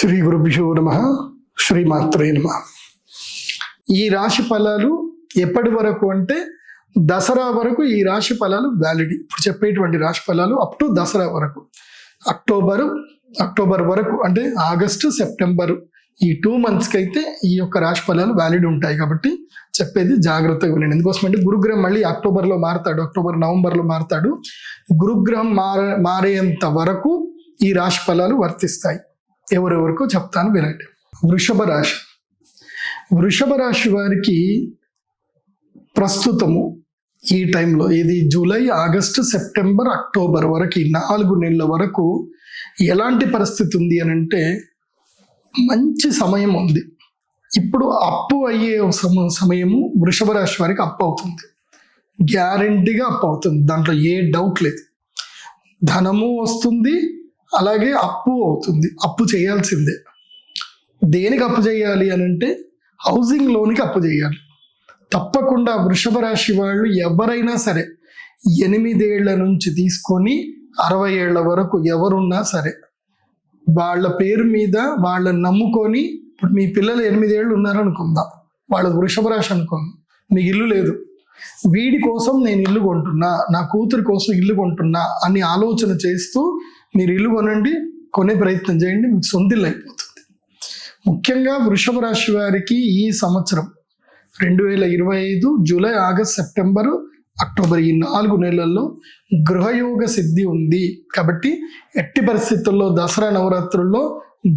శ్రీ గురుభ్యో నమః. శ్రీమాత్రే నమః. ఈ రాశి ఫలాలు ఎప్పటి వరకు అంటే దసరా వరకు ఈ రాశి ఫలాలు వ్యాలిడ్. ఇప్పుడు చెప్పేటువంటి రాశి ఫలాలు అప్ టు దసరా వరకు, అక్టోబర్ వరకు, అంటే ఆగస్టు సెప్టెంబర్ ఈ 2 monthsకి అయితే ఈ యొక్క రాశి ఫలాలు వ్యాలిడ్ ఉంటాయి. కాబట్టి చెప్పేది జాగ్రత్తగా వినండి. ఎందుకోసమంటే గురుగ్రహం మళ్ళీ అక్టోబర్లో మారుతాడు, నవంబర్లో మారుతాడు. గురుగ్రహం మారేంత వరకు ఈ రాశి ఫలాలు వర్తిస్తాయి. ఎవరెవరికో చెప్తాను వినండి. వృషభ రాశి వారికి ప్రస్తుతము ఈ టైంలో ఇది జూలై, ఆగస్టు, సెప్టెంబర్, అక్టోబర్ వరకు ఈ 4 నెలల వరకు ఎలాంటి పరిస్థితి ఉంది అని అంటే మంచి సమయం ఉంది. ఇప్పుడు అప్పు అయ్యే సమయము వృషభ రాశి వారికి అప్పు అవుతుంది, గ్యారెంటీగా అప్పు అవుతుంది, దాంట్లో ఏ డౌట్ లేదు. ధనము వస్తుంది, అలాగే అప్పు అవుతుంది. అప్పు చేయాల్సిందే. దేనికి అప్పు చేయాలి అని అంటే హౌసింగ్ లోన్కి అప్పు చేయాలి తప్పకుండా. వృషభ రాశి వాళ్ళు ఎవరైనా సరే 8 ఏళ్ల నుంచి తీసుకొని 60 ఏళ్ల వరకు ఎవరున్నా సరే వాళ్ళ పేరు మీద వాళ్ళని నమ్ముకొని, ఇప్పుడు మీ పిల్లలు 8 ఏళ్ళు ఉన్నారనుకుందాం, వాళ్ళ వృషభ రాశి అనుకుందాం, మీకు ఇల్లు లేదు, వీడి కోసం నేను ఇల్లు కొంటున్నా, నా కూతురి కోసం ఇల్లు కొంటున్నా అని ఆలోచన చేస్తూ మీరు ఇల్లు కొనే ప్రయత్నం చేయండి, మీకు సొంత ఇల్లు అయిపోతుంది. ముఖ్యంగా వృషభ రాశి వారికి ఈ సంవత్సరం 2025 జూలై, ఆగస్ట్, సెప్టెంబరు, అక్టోబర్ ఈ 4 నెలల్లో గృహయోగ సిద్ధి ఉంది. కాబట్టి ఎట్టి పరిస్థితుల్లో దసరా నవరాత్రుల్లో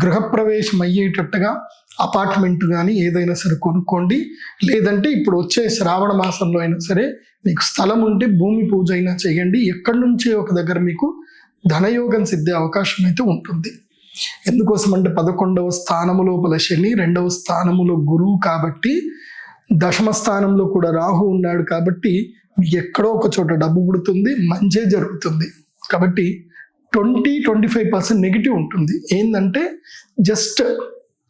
గృహప్రవేశం అయ్యేటట్టుగా అపార్ట్మెంట్ కానీ ఏదైనా సరే కొనుక్కోండి. లేదంటే ఇప్పుడు వచ్చే శ్రావణ మాసంలో అయినా సరే మీకు స్థలం ఉంటే భూమి పూజ అయినా చేయండి. ఎక్కడి నుంచే ఒక దగ్గర మీకు ధనయోగం సిద్ధే అవకాశం అయితే ఉంటుంది. ఎందుకోసం అంటే 11వ స్థానము లోపల శని, 2వ స్థానములో గురువు, కాబట్టి దశమ స్థానంలో కూడా రాహు ఉన్నాడు. కాబట్టి మీకు ఎక్కడో ఒక చోట డబ్బు పుడుతుంది, మంచే జరుగుతుంది. కాబట్టి 20-25% నెగిటివ్ ఉంటుంది. ఏంటంటే జస్ట్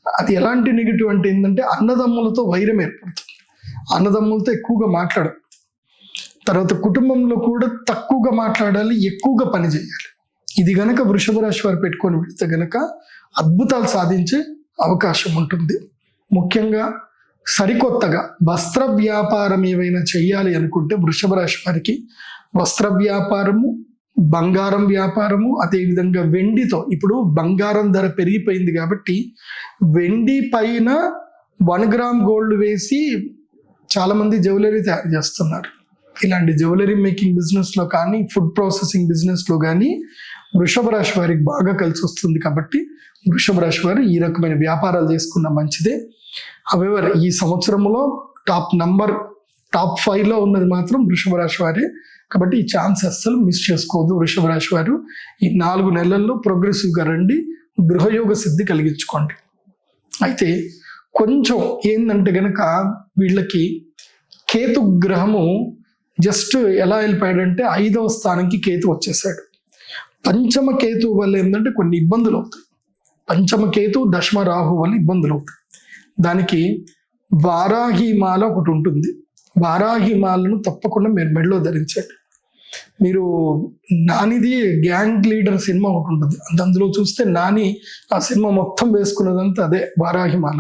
అది ఎలాంటి నెగిటివ్ అంటే ఏంటంటే అన్నదమ్ములతో వైరం ఏర్పడుతుంది, అన్నదమ్ములతో ఎక్కువగా మాట్లాడాలి, తర్వాత కుటుంబంలో కూడా తక్కువగా మాట్లాడాలి, ఎక్కువగా పని చేయాలి. ఇది గనక వృషభ రాశి వారు పెట్టుకొని వెళితే గనక అద్భుతాలు సాధించే అవకాశం ఉంటుంది. ముఖ్యంగా సరికొత్తగా వస్త్ర వ్యాపారం ఏవైనా చేయాలి అనుకుంటే వృషభ రాశి వారికి వస్త్ర వ్యాపారము, బంగారం వ్యాపారము, అదేవిధంగా వెండితో, ఇప్పుడు బంగారం ధర పెరిగిపోయింది కాబట్టి వెండి పైన 1 గ్రామ్ గోల్డ్ వేసి చాలామంది జ్యువెలరీ తయారు చేస్తున్నారు. ఇలాంటి జ్యువెలరీ మేకింగ్ బిజినెస్లో కానీ, ఫుడ్ ప్రాసెసింగ్ బిజినెస్లో కానీ వృషభ రాశి వారికి బాగా కలిసి వస్తుంది. కాబట్టి వృషభ రాశి వారు ఈ రకమైన వ్యాపారాలు చేసుకున్న మంచిదే. హవెవర్ ఈ సంవత్సరంలో టాప్ 5లో ఉన్నది మాత్రం వృషభ రాశి వారే. కాబట్టి ఈ ఛాన్స్ అస్సలు మిస్ చేసుకోవద్దు. వృషభ రాశి వారు ఈ 4 నెలల్లో ప్రోగ్రెసివ్గా రండి, గృహయోగ సిద్ధి కలిగించుకోండి. అయితే కొంచెం ఏంటంటే గనక వీళ్ళకి కేతు గ్రహము జస్ట్ ఎలా వెళ్ళిపోయాడంటే 5వ స్థానంకి కేతు వచ్చేసాడు. పంచమ కేతు వల్ల ఏంటంటే కొన్ని ఇబ్బందులు అవుతాయి. పంచమ కేతు, దశమ రాహు వల్ల ఇబ్బందులు అవుతాయి. దానికి వారాహిమాల ఒకటి ఉంటుంది. వారాహిమాలను తప్పకుండా మీరు మెడలో ధరించండి. మీరు నానిది గ్యాంగ్ లీడర్ సినిమా ఒకటి ఉంటుంది, అందులో చూస్తే నాని ఆ సినిమా మొత్తం వేసుకున్నదంతా అదే వారాహిమాల.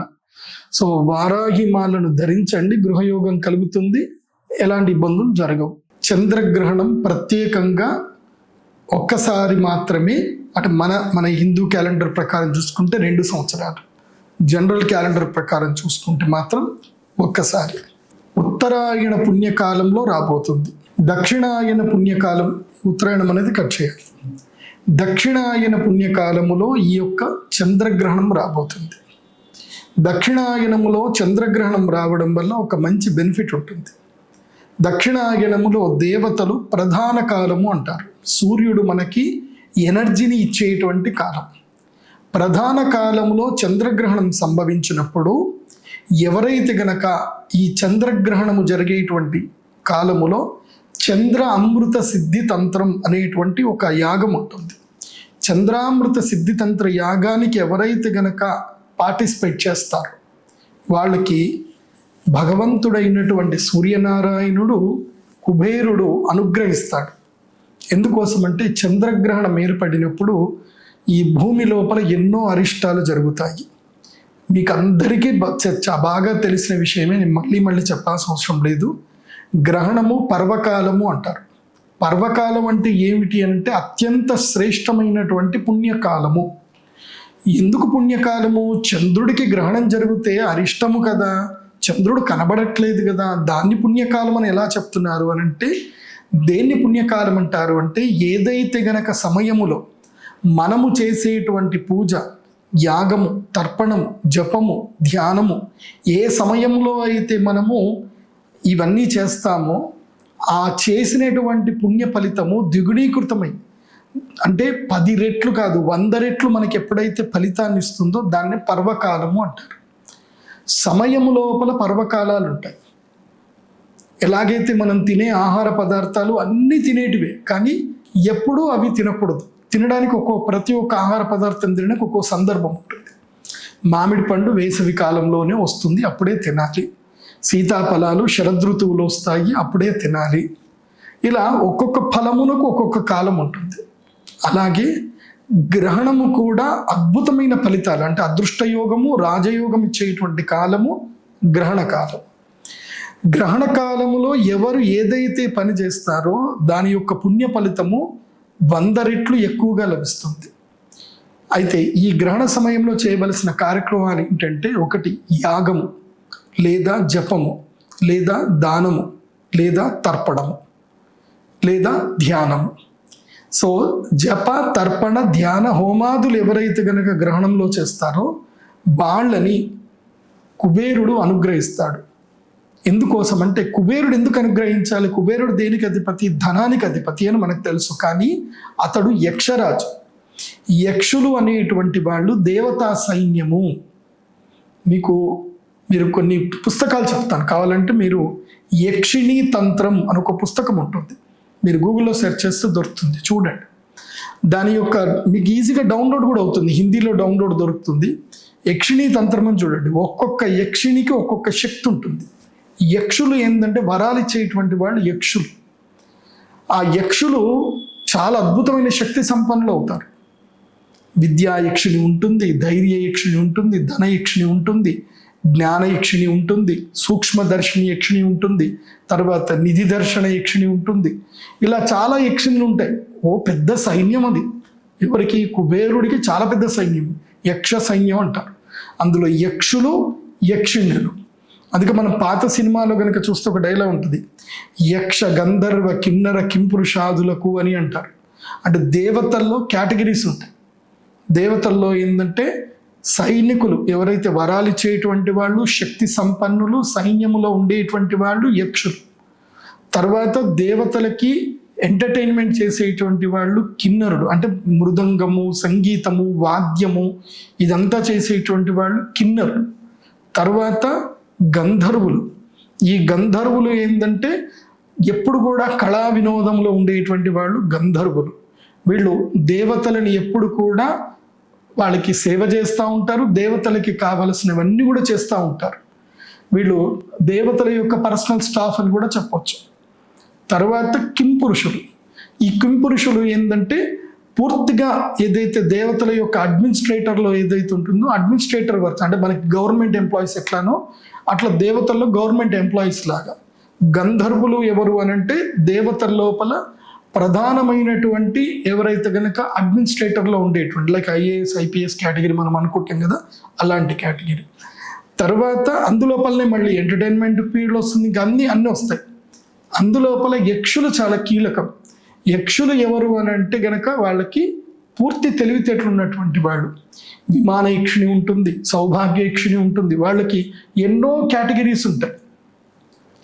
సో వారాహిమాలను ధరించండి, గృహయోగం కలుగుతుంది, ఎలాంటి ఇబ్బందులు జరగవు. చంద్రగ్రహణం ప్రత్యేకంగా ఒక్కసారి మాత్రమే, అంటే మన హిందూ క్యాలెండర్ ప్రకారం చూసుకుంటే 2 సంవత్సరాలు, జనరల్ క్యాలెండర్ ప్రకారం చూసుకుంటే మాత్రం ఒక్కసారి. ఉత్తరాయణ పుణ్యకాలంలో రాబోతుంది. దక్షిణాయన పుణ్యకాలం, ఉత్తరాయణం అనేది కట్ చేయాలి. దక్షిణాయన పుణ్యకాలములో ఈ యొక్క చంద్రగ్రహణం రాబోతుంది. దక్షిణాయనములో చంద్రగ్రహణం రావడం వల్ల ఒక మంచి బెనిఫిట్ ఉంటుంది. దక్షిణాయనములో దేవతలు ప్రధాన కాలము అంటారు. సూర్యుడు మనకి ఎనర్జీని ఇచ్చేటువంటి కాలం. ప్రధాన కాలంలో చంద్రగ్రహణం సంభవించినప్పుడు ఎవరైతే గనక ఈ చంద్రగ్రహణము జరిగేటువంటి కాలములో చంద్ర అమృత సిద్ధి తంత్రం అనేటువంటి ఒక యాగం ఉంటుంది. చంద్రామృత సిద్ధి తంత్ర యాగానికి ఎవరైతే గనక పార్టిసిపేట్ చేస్తారో వాళ్ళకి భగవంతుడైనటువంటి సూర్యనారాయణుడు, కుబేరుడు అనుగ్రహిస్తాడు. ఎందుకోసమంటే చంద్రగ్రహణం ఏర్పడినప్పుడు ఈ భూమి లోపల ఎన్నో అరిష్టాలు జరుగుతాయి. మీకు అందరికీ బాగా తెలిసిన విషయమే, నేను మళ్ళీ చెప్పాల్సిన అవసరం లేదు. గ్రహణము పర్వకాలము అంటారు. పర్వకాలం అంటే ఏమిటి అంటే అత్యంత శ్రేష్టమైనటువంటి పుణ్యకాలము. ఎందుకు పుణ్యకాలము? చంద్రుడికి గ్రహణం జరిగితే అరిష్టము కదా, చంద్రుడు కనబడట్లేదు కదా, దాన్ని పుణ్యకాలం అని ఎలా చెప్తున్నారు అని అంటే, దేన్ని పుణ్యకాలం అంటారు అంటే, ఏదైతే గనక సమయములో మనము చేసేటువంటి పూజ, యాగము, తర్పణము, జపము, ధ్యానము, ఏ సమయంలో అయితే మనము ఇవన్నీ చేస్తామో ఆ చేసినటువంటి పుణ్య ఫలితము ద్విగుణీకృతమై, అంటే 10 రెట్లు కాదు 100 రెట్లు మనకి ఎప్పుడైతే ఫలితాన్ని ఇస్తుందో దాన్ని పర్వకాలము అంటారు. సమయము లోపల పర్వకాలాలు ఉంటాయి. ఎలాగైతే మనం తినే ఆహార పదార్థాలు అన్నీ తినేటివే, కానీ ఎప్పుడూ అవి తినకూడదు. తినడానికి ప్రతి ఒక్క ఆహార పదార్థం తినడానికి ఒక్కో సందర్భం ఉంటుంది. మామిడి పండు వేసవి కాలంలోనే వస్తుంది, అప్పుడే తినాలి. సీతాఫలాలు శరదృతువులో వస్తాయి, అప్పుడే తినాలి. ఇలా ఒక్కొక్క ఫలమునకు ఒక్కొక్క కాలం ఉంటుంది. అలాగే గ్రహణము కూడా అద్భుతమైన ఫలితాలు, అంటే అదృష్టయోగము, రాజయోగం ఇచ్చేటువంటి కాలము గ్రహణ కాలం. గ్రహణ కాలములో ఎవరు ఏదైతే పని చేస్తారో దాని యొక్క పుణ్య ఫలితము 100 రెట్లు ఎక్కువగా లభిస్తుంది. అయితే ఈ గ్రహణ సమయంలో చేయవలసిన కార్యక్రమాలు ఏంటంటే, ఒకటి యాగము లేదా జపము లేదా దానము లేదా తర్పణము లేదా ధ్యానము. సో జప, తర్పణ, ధ్యాన, హోమాదులు ఎవరైతే గనక గ్రహణంలో చేస్తారో వాళ్ళని కుబేరుడు అనుగ్రహిస్తాడు. ఎందుకోసం అంటే, కుబేరుడు ఎందుకు అనుగ్రహించాలి? కుబేరుడు దేనికి అధిపతి? ధనానికి అధిపతి అని మనకు తెలుసు. కానీ అతడు యక్షరాజు. యక్షులు అనేటువంటి వాళ్ళు దేవతా సైన్యము. మీరు కొన్ని పుస్తకాలు చెప్తాను, కావాలంటే మీరు యక్షిణీ తంత్రం అని ఒక పుస్తకం ఉంటుంది, మీరు గూగుల్లో సెర్చ్ చేస్తే దొరుకుతుంది, చూడండి. దాని యొక్క మీకు ఈజీగా డౌన్లోడ్ కూడా అవుతుంది, హిందీలో డౌన్లోడ్ దొరుకుతుంది. యక్షిణీ తంత్రం అని చూడండి. ఒక్కొక్క యక్షిణికి ఒక్కొక్క శక్తి ఉంటుంది. యక్షులు ఏంటంటే వరాలు ఇచ్చేటువంటి వాళ్ళు యక్షులు. ఆ యక్షులు చాలా అద్భుతమైన శక్తి సంపన్నులు అవుతారు. విద్యా యక్షిణి ఉంటుంది, ధైర్య యక్షిణి ఉంటుంది, ధన యక్షిణి ఉంటుంది, జ్ఞాన యక్షిణి ఉంటుంది, సూక్ష్మదర్శిని యక్షిణి ఉంటుంది, తర్వాత నిధి దర్శన యక్షిణి ఉంటుంది. ఇలా చాలా యక్షిణులు ఉంటాయి. పెద్ద సైన్యం అది. ఎవరికి? కుబేరుడికి చాలా పెద్ద సైన్యం, యక్ష సైన్యం అంటారు. అందులో యక్షులు, యక్షిణులు. అందుకే మనం పాత సినిమాలో కనుక చూస్తే ఒక డైలాగ్ ఉంటుంది, యక్ష గంధర్వ కిన్నర కింపురుషాదులకు అని అంటారు. అంటే దేవతల్లో కేటగిరీస్ ఉంటాయి. దేవతల్లో ఏంటంటే సైనికులు, ఎవరైతే వరాలు ఇచ్చేటువంటి వాళ్ళు, శక్తి సంపన్నులు, సైన్యములో ఉండేటువంటి వాళ్ళు యక్షులు. తర్వాత దేవతలకి ఎంటర్టైన్మెంట్ చేసేటువంటి వాళ్ళు కిన్నరుడు, అంటే మృదంగము, సంగీతము, వాద్యము ఇదంతా చేసేటువంటి వాళ్ళు కిన్నరుడు. తర్వాత గంధర్వులు. ఈ గంధర్వులు ఏంటంటే ఎప్పుడు కూడా కళా వినోదంలో ఉండేటువంటి వాళ్ళు గంధర్వులు. వీళ్ళు దేవతలని ఎప్పుడు కూడా వాళ్ళకి సేవ చేస్తూ ఉంటారు, దేవతలకి కావలసినవన్నీ కూడా చేస్తూ ఉంటారు. వీళ్ళు దేవతల యొక్క పర్సనల్ స్టాఫ్ అని కూడా చెప్పవచ్చు. తర్వాత కింపురుషులు. ఈ కింపురుషులు ఏంటంటే పూర్తిగా ఏదైతే దేవతల యొక్క అడ్మినిస్ట్రేటర్లో ఏదైతే ఉంటుందో అడ్మినిస్ట్రేటర్ వర్క్, అంటే మనకి గవర్నమెంట్ ఎంప్లాయీస్ ఎట్లానో అట్లా దేవతల్లో గవర్నమెంట్ ఎంప్లాయీస్ లాగా. గంధర్వులు ఎవరు అని అంటే దేవతల లోపల ప్రధానమైనటువంటి ఎవరైతే కనుక అడ్మినిస్ట్రేటర్లో ఉండేటువంటి, లైక్ ఐఏఎస్, ఐపీఎస్ కేటగిరీ మనం అనుకుంటాం కదా, అలాంటి కేటగిరీ. తర్వాత అందులోపలనే మళ్ళీ ఎంటర్టైన్మెంట్ ఫీల్డ్ వస్తుంది, ఇంకా అన్నీ వస్తాయి. అందులోపల యక్షులు చాలా కీలకం. యక్షులు ఎవరు అని అంటే గనక వాళ్ళకి పూర్తి తెలివితేటలు ఉన్నటువంటి వాళ్ళు. విమాన యక్షిణి ఉంటుంది, సౌభాగ్య యక్షిణి ఉంటుంది, వాళ్ళకి ఎన్నో కేటగిరీస్ ఉంటాయి.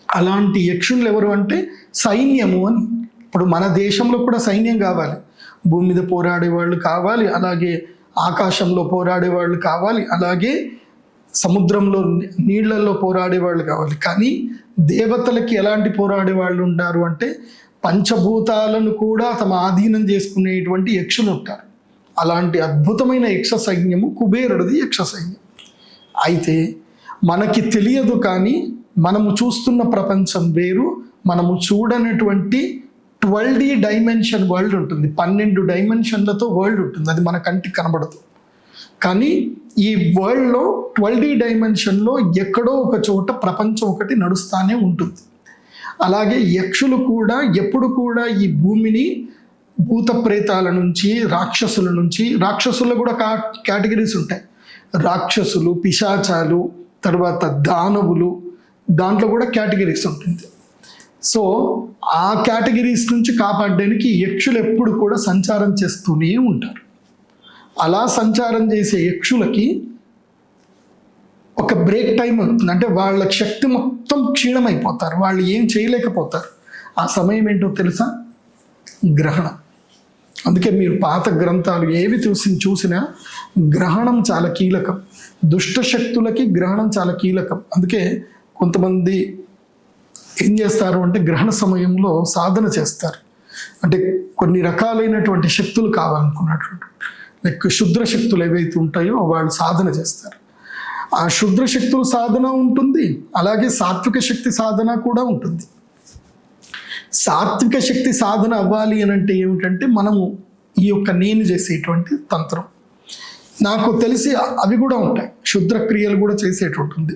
అలాంటి యక్షులు ఎవరు అంటే సైన్యము అని. ఇప్పుడు మన దేశంలో కూడా సైన్యం కావాలి, భూమి మీద పోరాడే వాళ్ళు కావాలి, అలాగే ఆకాశంలో పోరాడే వాళ్ళు కావాలి, అలాగే సముద్రంలో నీళ్లలో పోరాడే వాళ్ళు కావాలి. కానీ దేవతలకి ఎలాంటి పోరాడే వాళ్ళు ఉంటారు అంటే పంచభూతాలను కూడా తమ ఆధీనం చేసుకునేటువంటి యక్షులు ఉంటారు. అలాంటి అద్భుతమైన యక్ష సైన్యము కుబేరుడిది యక్ష సైన్యం. అయితే మనకి తెలియదు, కానీ మనము చూస్తున్న ప్రపంచం వేరు, మనము చూడనటువంటి 12D డైమెన్షన్ వరల్డ్ ఉంటుంది, 12 డైమెన్షన్లతో వరల్డ్ ఉంటుంది. అది మన కంటికి కనబడదు. కానీ ఈ వరల్డ్లో 12D డైమెన్షన్లో ఎక్కడో ఒక చోట ప్రపంచం ఒకటి నడుస్తూనే ఉంటుంది. అలాగే యక్షులు కూడా ఎప్పుడు కూడా ఈ భూమిని భూత ప్రేతాల నుంచి, రాక్షసుల నుంచి, రాక్షసుల్లో కూడా కేటగిరీస్ ఉంటాయి. రాక్షసులు, పిశాచాలు, తర్వాత దానవులు, దాంట్లో కూడా కేటగిరీస్ ఉంటుంది. సో ఆ కేటగిరీస్ నుంచి కాపాడడానికి యక్షులు ఎప్పుడు కూడా సంచారం చేస్తూనే ఉంటారు. అలా సంచారం చేసే యక్షులకి ఒక బ్రేక్ టైం అవుతుంది. అంటే వాళ్ళ శక్తి మొత్తం క్షీణమైపోతారు, వాళ్ళు ఏం చేయలేకపోతారు. ఆ సమయం ఏంటో తెలుసా? గ్రహణం. అందుకే మీరు పాత గ్రంథాలు ఏవి చూసినా గ్రహణం చాలా కీలకం. దుష్ట శక్తులకి గ్రహణం చాలా కీలకం. అందుకే కొంతమంది ఏం చేస్తారు అంటే గ్రహణ సమయంలో సాధన చేస్తారు. అంటే కొన్ని రకాలైనటువంటి శక్తులు కావాలనుకున్నటువంటి, లైక్ క్షుద్ర శక్తులు ఏవైతే ఉంటాయో వాళ్ళు సాధన చేస్తారు. ఆ క్షుద్ర శక్తుల సాధన ఉంటుంది, అలాగే సాత్విక శక్తి సాధన కూడా ఉంటుంది. సాత్విక శక్తి సాధన అవ్వాలి అని అంటే ఏమిటంటే మనము ఈ యొక్క నేను చేసేటువంటి తంత్రం, నాకు తెలిసి అవి కూడా ఉంటాయి, క్షుద్ర క్రియలు కూడా చేసేటట్టుంది.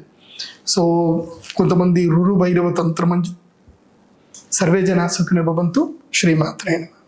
సో కొంతమంది రురు భైరవ తంత్రం అని. సర్వే జనా సుఖినో భవంతు. శ్రీమాత్రే నమః.